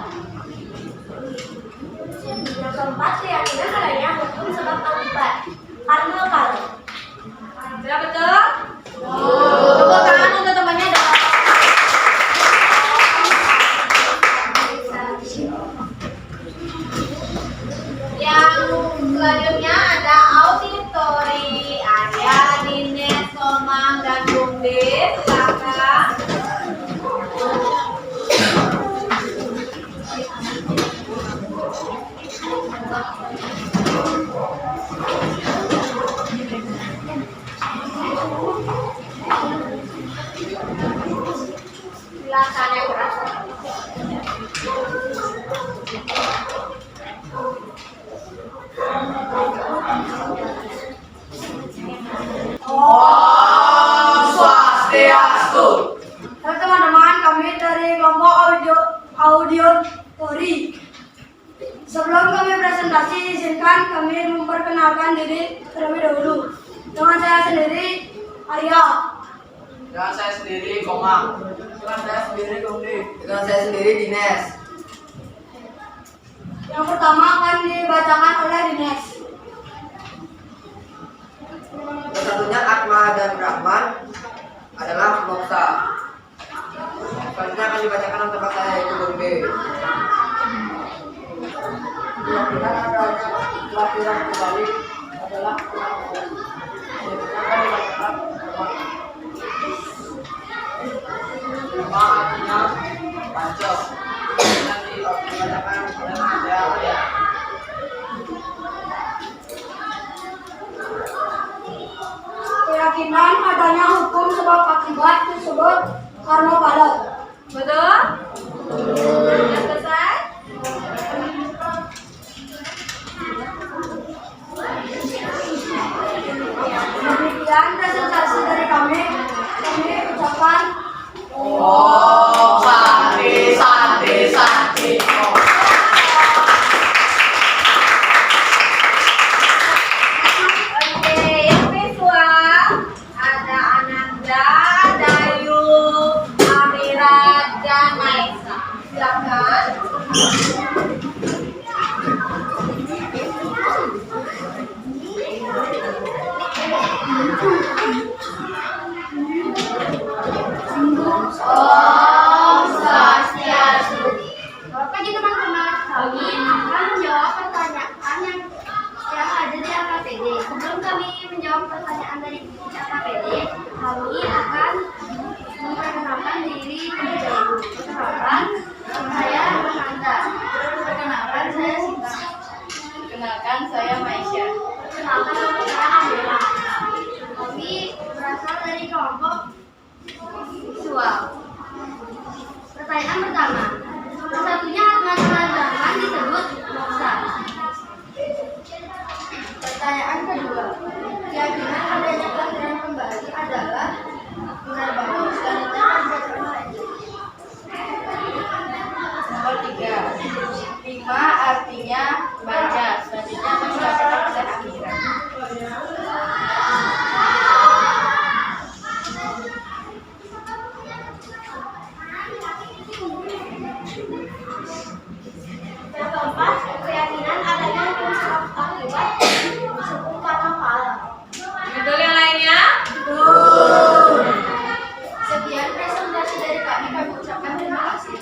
Om Swastiastu. Teman-teman, kami dari kelompok auditori. Sebelum kami presentasi, izinkan kami memperkenalkan diri terlebih dahulu. Dengan saya sendiri, Arya. Dengan saya sendiri Komang. Dengan saya sendiri Gomli. Dengan saya sendiri Dines. Yang pertama akan dibacakan oleh Dines. Satunya Atma dan Brahman adalah moksa. Selanjutnya akan dibacakan oleh tempat saya yaitu Gombe. Keyakinan adanya kelahiran kembali adalah kematian. Akan dibacakan nama artinya panca. Nanti dibacakan oleh saya. Keyakinan adanya hukum sebab akibat disebut karma pada. Betul? Sudah selesai? Demikian presentasi dari kami. Kami ucapkan Om Santi Santi Santi Om. Oke, yang visual ada Ananda, Dayu, Amira, dan Maisa. Silakan. Om Swastiastu. Selamat pagi teman-teman. Kami akan menjawab pertanyaan yang ada di AKPD. Sebelum kami menjawab pertanyaan dari AKPD, kami akan memperkenalkan diri terlebih dahulu. Perkenalkan, saya Ananda. Perkenalkan, saya Sinta. Perkenalkan, saya Maisha. Perkenalkan, saya Amira. Kami berasal dari kelompok visual. Pertanyaan pertama, satunya Atma disebut moksa. Pertanyaan kedua, keyakinan adanya kelahiran kembali adalah benar bahwa selanjutnya akan dibacakan oleh Nomor 3. 5 artinya baca. Selanjutnya akan dibacakan oleh Amira. Yang keempat, keyakinan adanya hukum sebab akibat disebut karma pada. Betul yang lainnya? Sekian presentasi dari kami ucapkan terima kasih.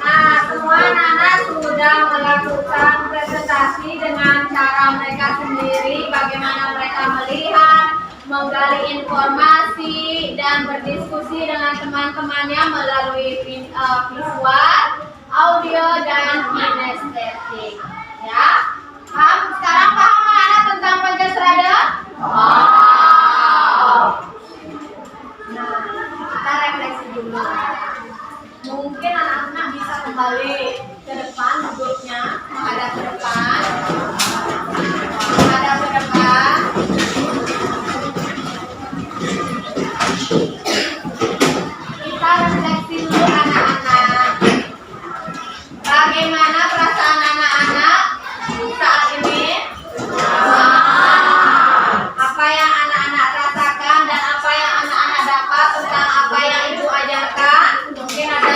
Nah, semua anak-anak sudah melakukan presentasi dengan cara mereka sendiri, bagaimana mereka melihat, menggali informasi, dan berdiskusi dengan teman-temannya melalui visual, audio, dan kinestetik. Ya, paham? Sekarang paham anak tentang Pancasrada? Nah, kita refleksi dulu. Mungkin anak-anak bisa kembali ke depan duduknya, menghadap ke depan. Menghadap ke depan. Kita refleksi dulu anak-anak. Bagaimana perasaan anak-anak saat ini? Apa yang anak-anak rasakan dan apa yang anak-anak dapat tentang apa yang ibu ajarkan? Mungkin ada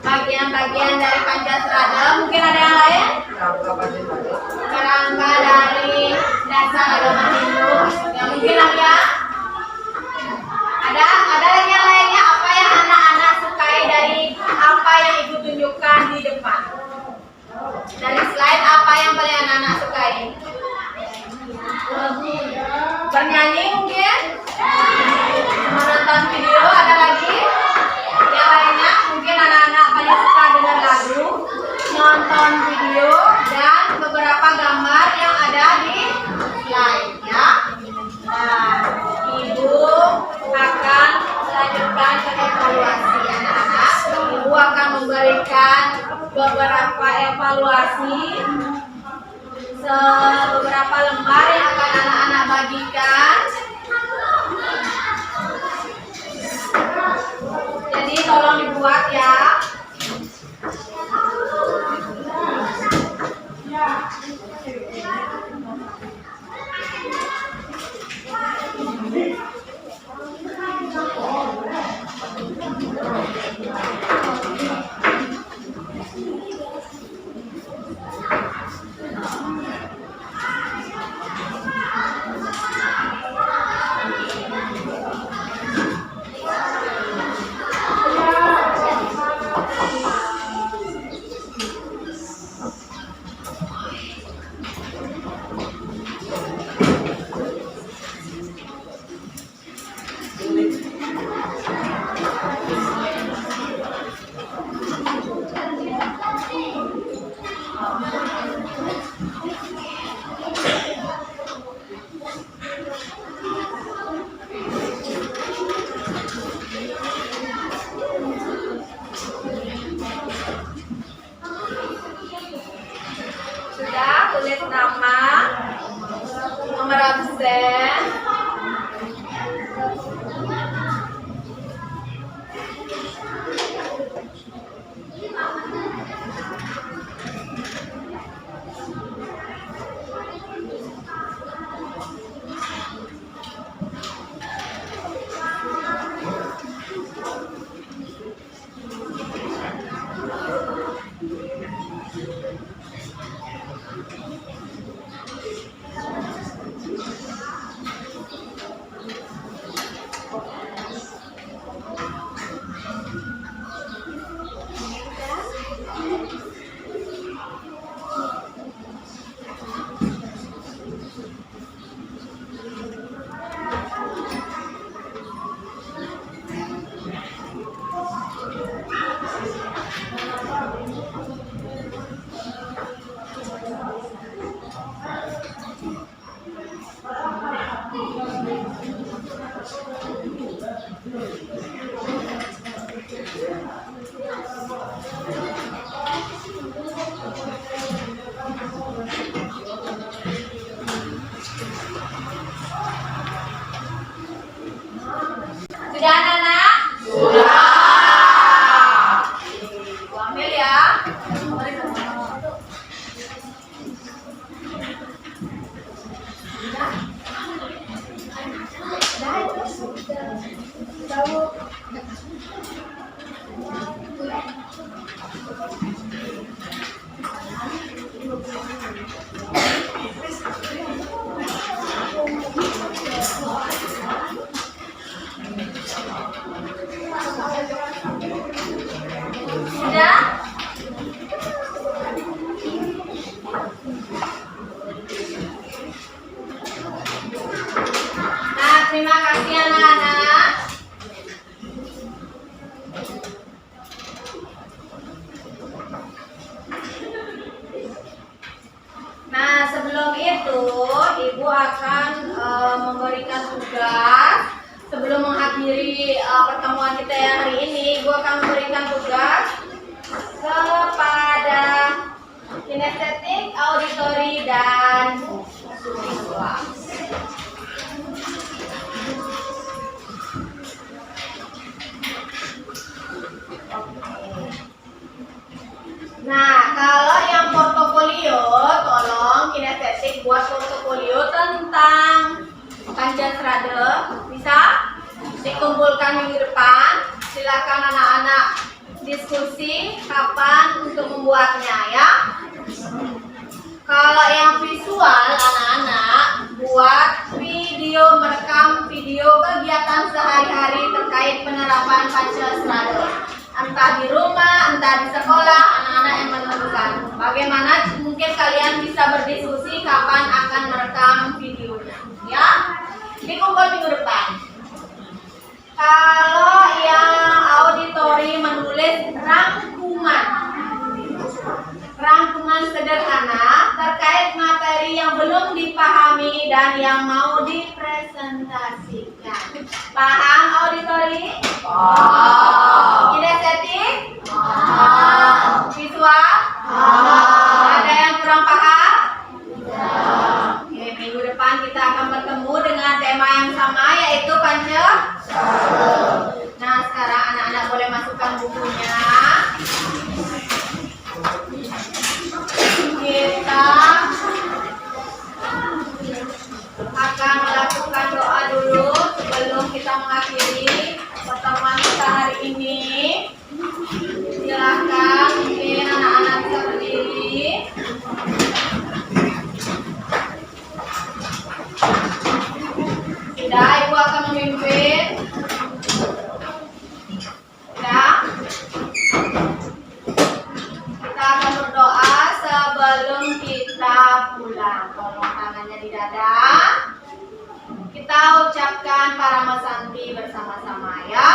bagian-bagian dari Pancasrada, mungkin ada yang lain? Kerangka dari dasar agama Hindu. Ya, mungkin ada? Ada lagi yang lainnya? Apa yang anak-anak sukai dari apa yang ibu tunjukkan di depan? Dari slide apa yang paling anak-anak sukai? Bernyanyi mungkin? Menonton video, ada lagi? Yang lainnya mungkin anak-anak paling suka dengar lagu, nonton memberikan beberapa evaluasi, beberapa lembar yang akan anak-anak bagikan. Jadi tolong dibuat ya. Sudah tulis nama, nomor absen, sudah anak-anak? Sudah. Gua ambil ya. Sudah? Nah, terima kasih anak-anak. Nah, sebelum itu Ibu akan memberikan tugas. Sebelum mengakhiri pertemuan kita yang hari ini, Ibu akan memberikan tugas kepada kinestetik, auditori, dan visual. Nah, kalau yang portofolio, tolong kinestetik buat portofolio tentang Pancasrada. Bisa dikumpulkan minggu depan. Silakan anak-anak diskusi kapan untuk membuatnya ya. Kalau yang visual, anak-anak buat video, merekam video kegiatan sehari-hari terkait penerapan Pancasrada. Entah di rumah, entah di sekolah, anak-anak yang menentukan. Bagaimana mungkin kalian bisa berdiskusi kapan akan merekam videonya, ya? Dikumpul minggu depan. Kalau yang auditori menulis rangkuman sederhana terkait materi yang belum dipahami dan yang mau dipresentasikan. Paham auditori? Kinestetik? ini. Silakan mungkin anak-anak bisa berdiri. Sudah, Ibu akan memimpin. Sudah. Kita akan berdoa sebelum kita pulang. Tolong tangannya di dada. Kita ucapkan Paramasanti bersama-sama ya.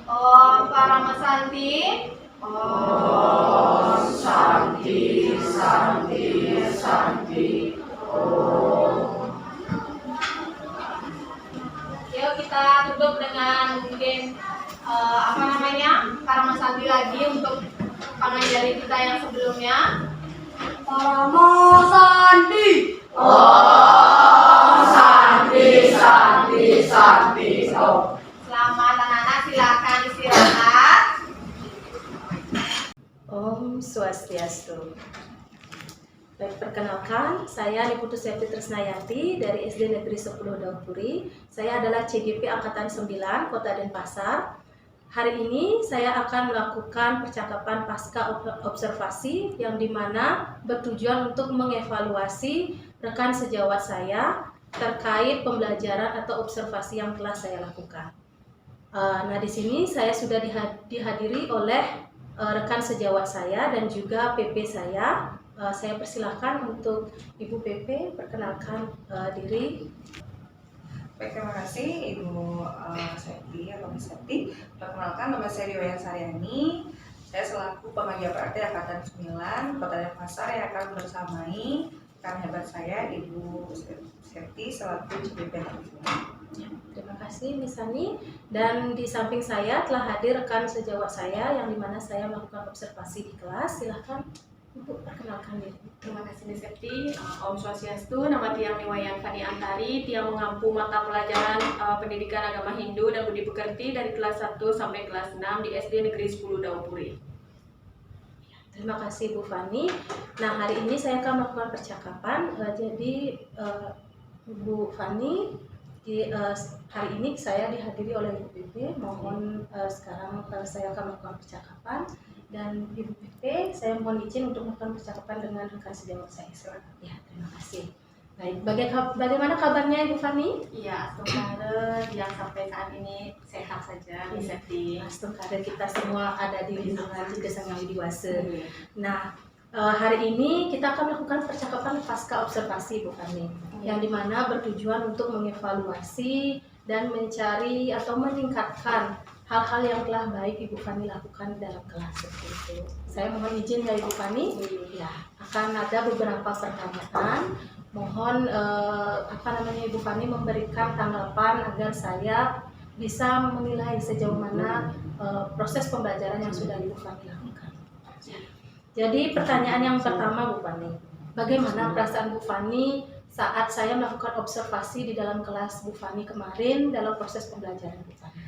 Om Paramasanti. Om Santi, Santi, Santi. Yuk kita tutup dengan mungkin Paramasanti lagi untuk pengajari kita yang sebelumnya. Paramasanti. Om Santi, Santi, Santi. Selamat anak-anak, silakan istirahat. Om Swastiastu. Baik, perkenalkan, saya Niputu Septi Tresnayanti dari SD Negeri 10 Daupuri. Saya adalah CGP Angkatan 9 Kota Denpasar. Hari ini saya akan melakukan percakapan pasca observasi yang dimana bertujuan untuk mengevaluasi rekan sejawat saya terkait pembelajaran atau observasi yang telah saya lakukan. Nah, di sini saya sudah dihadiri oleh rekan sejawat saya dan juga PP saya. Saya persilahkan untuk Ibu PP perkenalkan diri. Baik, terima kasih Ibu Septi atau Miss Septi. Perkenalkan, nama saya Dewayan Saryani. Saya selaku pengajar PRT Angkatan 9 Kota Denpasar yang akan bersamai rekan hebat saya Ibu Septi selaku CGP. Terima kasih Miss Sani. Dan di samping saya telah hadir rekan sejawat saya yang dimana saya melakukan observasi di kelas. Silahkan Ibu perkenalkan diri. Terima kasih Miss Septi. Om Swastiastu, nama Tiang Niwayan Fani Antari, Tiang mengampu mata pelajaran Pendidikan Agama Hindu dan Budi Pekerti dari kelas 1 sampai kelas 6 di SD Negeri 10 Daupuri. Terima kasih Bu Fani. Nah, hari ini saya akan melakukan percakapan. Jadi Bu Fani, hari ini saya dihadiri oleh Ibu PP. Mohon sekarang saya akan melakukan percakapan. Dan Ibu PP, saya mohon izin untuk melakukan percakapan dengan rekan sejawat saya. Ya, terima kasih. Baik, bagaimana kabarnya Ibu Fani? Iya, Astungkare yang sampai saat ini sehat saja, Miss Septi. Astungkare kita semua ada di lingkungan Desa Ngawidiwase. Nah, hari ini kita akan melakukan percakapan pasca observasi Bu Fani, yang dimana bertujuan untuk mengevaluasi dan mencari atau meningkatkan hal-hal yang telah baik Ibu Fani lakukan dalam kelas seperti itu. Saya mohon izin ya Ibu Fani, ya akan ada beberapa pertanyaan. Mohon Ibu Fani memberikan tanggapan agar saya bisa menilai sejauh mana proses pembelajaran yang sudah Ibu Fani lakukan. Jadi pertanyaan yang pertama Bu Fani, bagaimana perasaan Bu Fani saat saya melakukan observasi di dalam kelas Bu Fani kemarin dalam proses pembelajaran Bu Fani?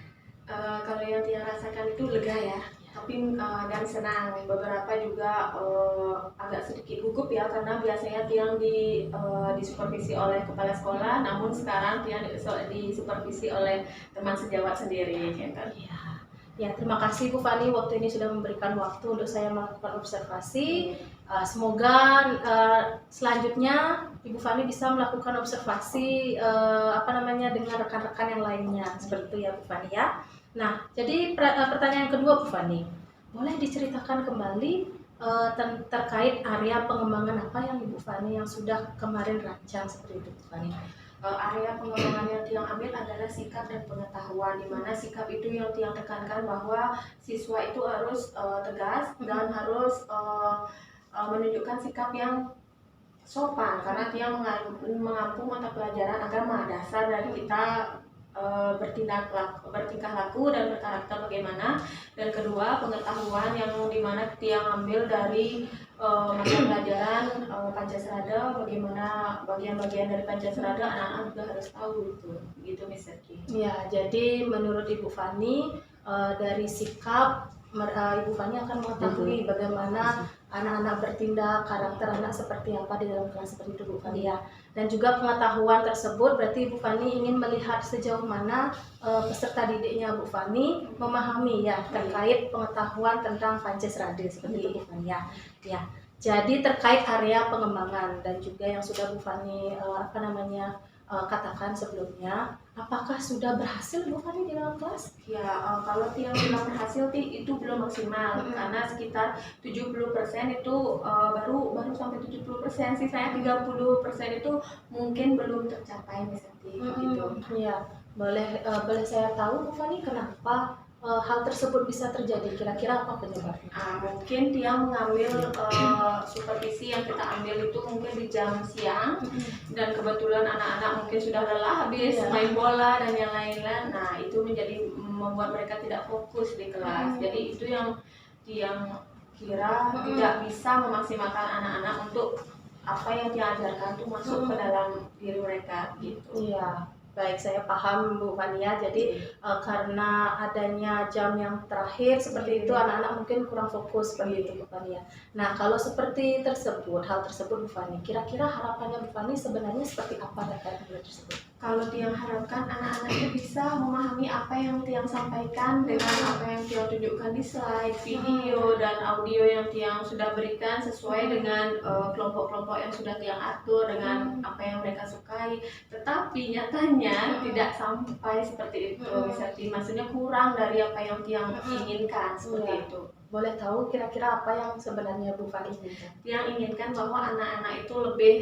Kalau yang Tiang rasakan itu lega ya, tapi dan senang. Beberapa juga agak sedikit gugup ya, karena biasanya Tiang disupervisi oleh kepala sekolah, namun sekarang Tiang disupervisi oleh teman sejawat sendiri. Gitu. Ya, terima kasih Bu Fani, waktu ini sudah memberikan waktu untuk saya melakukan observasi. Semoga selanjutnya Ibu Fani bisa melakukan observasi dengan rekan-rekan yang lainnya, seperti itu ya Bu Fani ya. Nah, jadi pertanyaan kedua Bu Fani, boleh diceritakan kembali terkait area pengembangan apa yang Ibu Fani yang sudah kemarin rancang seperti itu Bu Fani? Area pengembangan yang Tiang ambil adalah sikap dan pengetahuan, di mana sikap itu yang Tiang tekankan bahwa siswa itu harus tegas dan harus menunjukkan sikap yang sopan, karena Tiang mengampu mata pelajaran agama, dasar dari kita bertingkah laku dan berkarakter bagaimana. Dan kedua, pengetahuan yang dimana Tiang ambil dari mata pelajaran Pancasrada, bagaimana bagian-bagian dari Pancasrada anak-anak juga harus tahu gitu Miss Septi. Ya, jadi menurut Ibu Fani dari sikap Ibu Fani akan mengetahui bagaimana anak-anak bertindak, karakter anak seperti apa di dalam kelas seperti itu Bu Fani ya. Dan juga pengetahuan tersebut berarti Bu Fani ingin melihat sejauh mana peserta didiknya Bu Fani memahami ya terkait pengetahuan tentang Pancasrada seperti itu Bu Fani ya. Ya. Jadi terkait area pengembangan dan juga yang sudah Bu Fani katakan sebelumnya, apakah sudah berhasil Bu Fani di dalam kelas? Ya, kalau yang bilang berhasil itu belum maksimal karena sekitar 70% itu baru sampai 70%, sisanya 30% itu mungkin belum tercapai seperti itu. Iya, boleh saya tahu Bu Fani kenapa hal tersebut bisa terjadi? Kira-kira apa penyebabnya? Mungkin dia mengambil supervisi yang kita ambil itu mungkin di jam siang dan kebetulan anak-anak mungkin sudah lelah habis main bola dan yang lain-lain. Nah, itu membuat mereka tidak fokus di kelas. Jadi itu yang kira tidak bisa memaksimalkan anak-anak untuk apa yang diajarkan itu masuk ke dalam diri mereka gitu. Iya. Baik, saya paham Bu Fani ya. Jadi karena adanya jam yang terakhir seperti itu, anak-anak mungkin kurang fokus seperti itu Bu Fani ya. Nah, kalau seperti hal tersebut Bu Fani, kira-kira harapannya Bu Fani sebenarnya seperti apa terkait hal tersebut? Kalau Tiang harapkan anak-anak itu bisa memahami apa yang Tiang sampaikan dengan apa yang Tiang tunjukkan di slide, video, dan audio yang Tiang sudah berikan sesuai dengan kelompok-kelompok yang sudah Tiang atur dengan apa yang mereka sukai. Tetapi nyatanya tidak sampai seperti itu, maksudnya kurang dari apa yang Tiang inginkan seperti itu. Boleh tahu kira-kira apa yang sebenarnya Bu Fani inginkan? Yang inginkan bahwa anak-anak itu lebih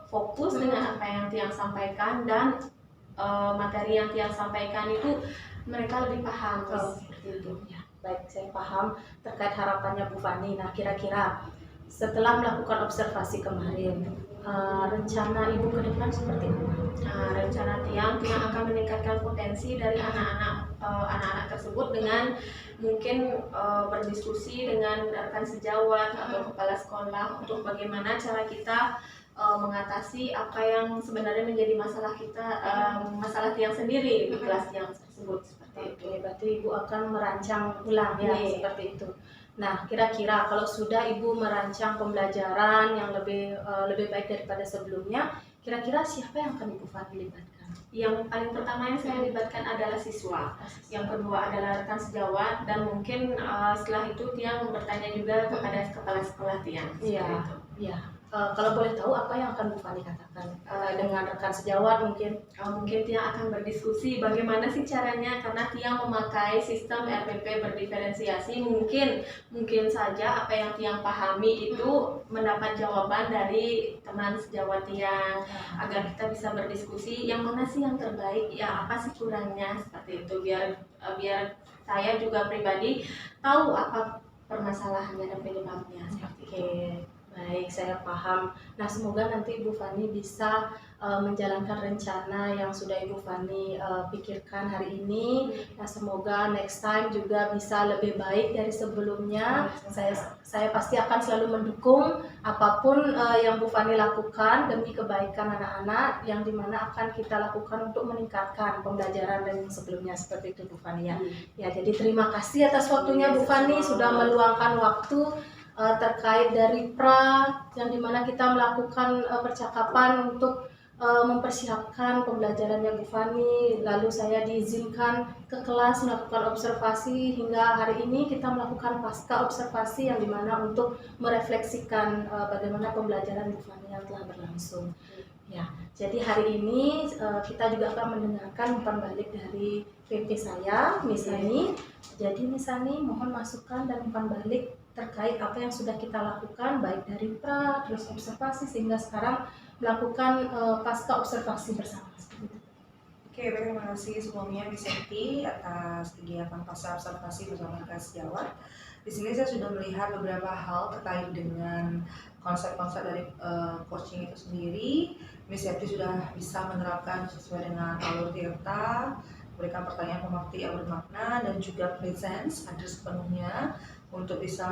fokus dengan apa yang Tiang sampaikan dan materi yang Tiang sampaikan itu mereka lebih paham seperti itu. Ya, baik, saya paham terkait harapannya Bu Fani. Nah, kira-kira setelah melakukan observasi kemarin, rencana Ibu ke depan seperti apa? Rencana Tiang akan meningkatkan potensi dari anak-anak tersebut dengan mungkin berdiskusi dengan rekan sejawat atau kepala sekolah untuk bagaimana cara kita mengatasi apa yang sebenarnya menjadi masalah kita, masalah Tiang sendiri di kelas yang tersebut seperti itu. Oke, berarti Ibu akan merancang ulang ya seperti itu. Nah, kira-kira kalau sudah Ibu merancang pembelajaran yang lebih baik daripada sebelumnya, kira-kira siapa yang akan Ibu Fani libatkan? Yang paling pertama yang saya libatkan adalah siswa. Yang kedua adalah rekan sejawat dan mungkin setelah itu Tiang bertanya juga kepada kepala sekolah Tiang. Iya. Kalau boleh tahu apa yang akan Bu Fani katakan dengan rekan sejawat mungkin? Mungkin Tiang akan berdiskusi bagaimana sih caranya karena Tiang memakai sistem RPP berdiferensiasi. Mungkin saja apa yang Tiang pahami itu mendapat jawaban dari teman sejawat Tiang agar kita bisa berdiskusi yang mana sih yang terbaik, ya apa sih kurangnya seperti itu biar saya juga pribadi tahu apa permasalahannya dan penyebabnya. Oke. Baik, saya paham. Nah, semoga nanti Ibu Fani bisa menjalankan rencana yang sudah Ibu Fani pikirkan hari ini. Nah, semoga next time juga bisa lebih baik dari sebelumnya. Saya pasti akan selalu mendukung apapun yang Bu Fani lakukan demi kebaikan anak-anak yang dimana akan kita lakukan untuk meningkatkan pembelajaran dan sebelumnya seperti itu Bu Fani ya. Ya, jadi terima kasih atas waktunya Bu Fani sudah meluangkan waktu terkait dari pra yang dimana kita melakukan percakapan untuk mempersiapkan pembelajarannya Bu Fani. Lalu saya diizinkan ke kelas melakukan observasi hingga hari ini kita melakukan pasca observasi yang dimana untuk merefleksikan bagaimana pembelajaran Bu Fani yang telah berlangsung. Ya, jadi hari ini kita juga akan mendengarkan umpan balik dari PP saya, Miss Ani. Jadi Miss Ani mohon masukan dan umpan balik terkait apa yang sudah kita lakukan baik dari pra, terus observasi sehingga sekarang melakukan pasca observasi bersama. Oke, baik, terima kasih sebelumnya Miss Eti atas kegiatan pasca observasi bersama rekan sejawat. Di sini saya sudah melihat beberapa hal terkait dengan konsep-konsep dari coaching itu sendiri. Miss Eti sudah bisa menerapkan sesuai dengan alur Tirta, memberikan pertanyaan pemakti yang bermakna dan juga presence hadir sepenuhnya untuk bisa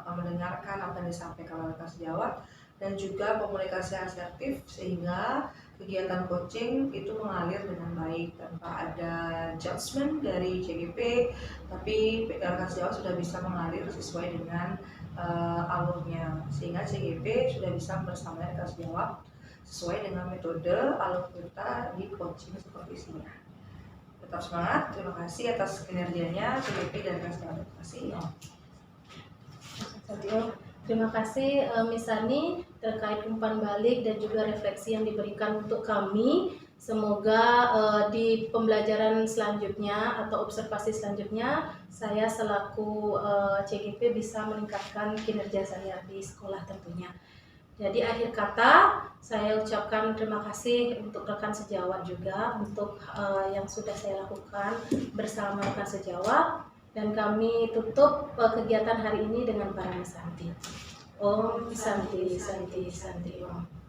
mendengarkan apa yang disampaikan oleh rekan sejawat dan juga komunikasi asertif sehingga kegiatan coaching itu mengalir dengan baik tanpa ada judgement dari CGP, tapi rekan sejawat sudah bisa mengalir sesuai dengan alurnya, sehingga CGP sudah bisa bersamaan kelas jawab sesuai dengan metode alur kita di coaching supervisinya. Tetap semangat, terima kasih atas kinerjanya CGP dan kelas jawab. Terima kasih. Terima kasih Miss Sani terkait umpan balik dan juga refleksi yang diberikan untuk kami. Semoga di pembelajaran selanjutnya atau observasi selanjutnya saya selaku CGP bisa meningkatkan kinerja saya di sekolah tentunya. Jadi akhir kata saya ucapkan terima kasih untuk rekan sejawat juga untuk yang sudah saya lakukan bersama rekan sejawat, dan kami tutup kegiatan hari ini dengan para Santi. Om Santi Santi Santi Om.